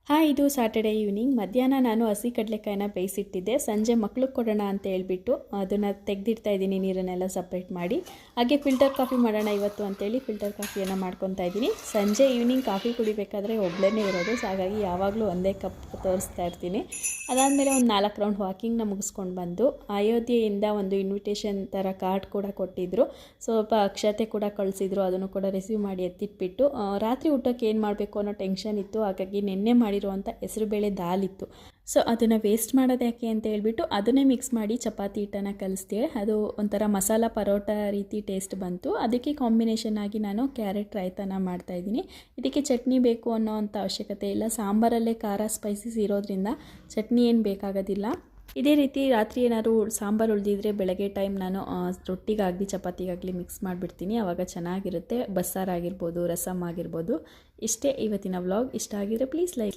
Hi, ಇದು Saturday evening. ಮಧ್ಯಾಹ್ನ ನಾನು ಹಸಿ ಕಡಲೆಕಾಯಿನ ಬೇಯಿಸಿಟ್ಟಿದ್ದೆ. ಸಂಜೆ ಮಕ್ಳಿಗೆ ಕೊಡೋಣ ಅಂತ ಹೇಳ್ಬಿಟ್ಟು ಅದನ್ನು ತೆಗೆದಿಡ್ತಾ ಇದ್ದೀನಿ, ನೀರನ್ನೆಲ್ಲ ಸಪ್ರೇಟ್ ಮಾಡಿ. ಹಾಗೆ ಫಿಲ್ಟರ್ ಕಾಫಿ ಮಾಡೋಣ ಇವತ್ತು ಅಂತೇಳಿ ಫಿಲ್ಟರ್ ಕಾಫಿಯನ್ನು ಮಾಡ್ಕೊತಾ ಇದ್ದೀನಿ. ಸಂಜೆ ಈವ್ನಿಂಗ್ ಕಾಫಿ ಕುಡಿಬೇಕಾದ್ರೆ ಒಬ್ಬಳೇ ಇರೋದು, ಸೊ ಹಾಗಾಗಿ ಯಾವಾಗಲೂ ಒಂದೇ ಕಪ್ ತೋರಿಸ್ತಾ ಇರ್ತೀನಿ. ಅದಾದಮೇಲೆ ಒಂದು 4 ರೌಂಡ್ ವಾಕಿಂಗ್ನ ಮುಗಿಸ್ಕೊಂಡು ಬಂದು ಅಯೋಧ್ಯೆಯಿಂದ ಒಂದು ಇನ್ವಿಟೇಷನ್ ಥರ ಕಾರ್ಡ್ ಕೂಡ ಕೊಟ್ಟಿದ್ದರು. ಸ್ವಲ್ಪ ಅಕ್ಷತೆ ಕೂಡ ಕಳಿಸಿದ್ರು, ಅದನ್ನು ಕೂಡ ರಿಸೀವ್ ಮಾಡಿ ಎತ್ತಿಟ್ಬಿಟ್ಟು ರಾತ್ರಿ ಊಟಕ್ಕೆ ಏನು ಮಾಡಬೇಕು ಅನ್ನೋ ಟೆನ್ಷನ್ ಇತ್ತು. ಹಾಗಾಗಿ ನೆನ್ನೆ ಮಾಡಿರುವಂಥ ಹೆಸರುಬೇಳೆ ದಾಲ್ ಇತ್ತು. ಸೊ ಅದನ್ನು ವೇಸ್ಟ್ ಮಾಡೋದು ಯಾಕೆ ಅಂತ ಹೇಳ್ಬಿಟ್ಟು ಅದನ್ನೇ ಮಿಕ್ಸ್ ಮಾಡಿ ಚಪಾತಿ ಹಿಟ್ಟನ್ನು ಕಲಿಸ್ದೆ. ಅದು ಒಂಥರ ಮಸಾಲ ಪರೋಟ ರೀತಿ ಟೇಸ್ಟ್ ಬಂತು. ಅದಕ್ಕೆ ಕಾಂಬಿನೇಷನ್ ಆಗಿ ನಾನು ಕ್ಯಾರೆಟ್ ರಾಯ್ತನ ಮಾಡ್ತಾಯಿದ್ದೀನಿ. ಇದಕ್ಕೆ ಚಟ್ನಿ ಬೇಕು ಅನ್ನೋ ಅಂಥ ಅವಶ್ಯಕತೆ ಇಲ್ಲ. ಸಾಂಬಾರಲ್ಲೇ ಖಾರ ಸ್ಪೈಸಸ್ ಇರೋದ್ರಿಂದ ಚಟ್ನಿ ಏನು ಬೇಕಾಗೋದಿಲ್ಲ. ಇದೇ ರೀತಿ ರಾತ್ರಿ ಏನಾದ್ರು ಸಾಂಬಾರು ಉಳಿದಿದ್ರೆ ಬೆಳಗ್ಗೆ ಟೈಮ್ ನಾನು ರೊಟ್ಟಿಗಾಗಲಿ ಚಪಾತಿಗಾಗಲಿ ಮಿಕ್ಸ್ ಮಾಡಿಬಿಡ್ತೀನಿ. ಆವಾಗ ಚೆನ್ನಾಗಿರುತ್ತೆ. ಬಸ್ಸಾರು ಆಗಿರ್ಬೋದು, ರಸಮ್ ಆಗಿರ್ಬೋದು. ಇಷ್ಟೇ ಇವತ್ತಿನ ವ್ಲಾಗ್. ಇಷ್ಟ ಆಗಿದ್ರೆ ಪ್ಲೀಸ್ ಲೈಕ್.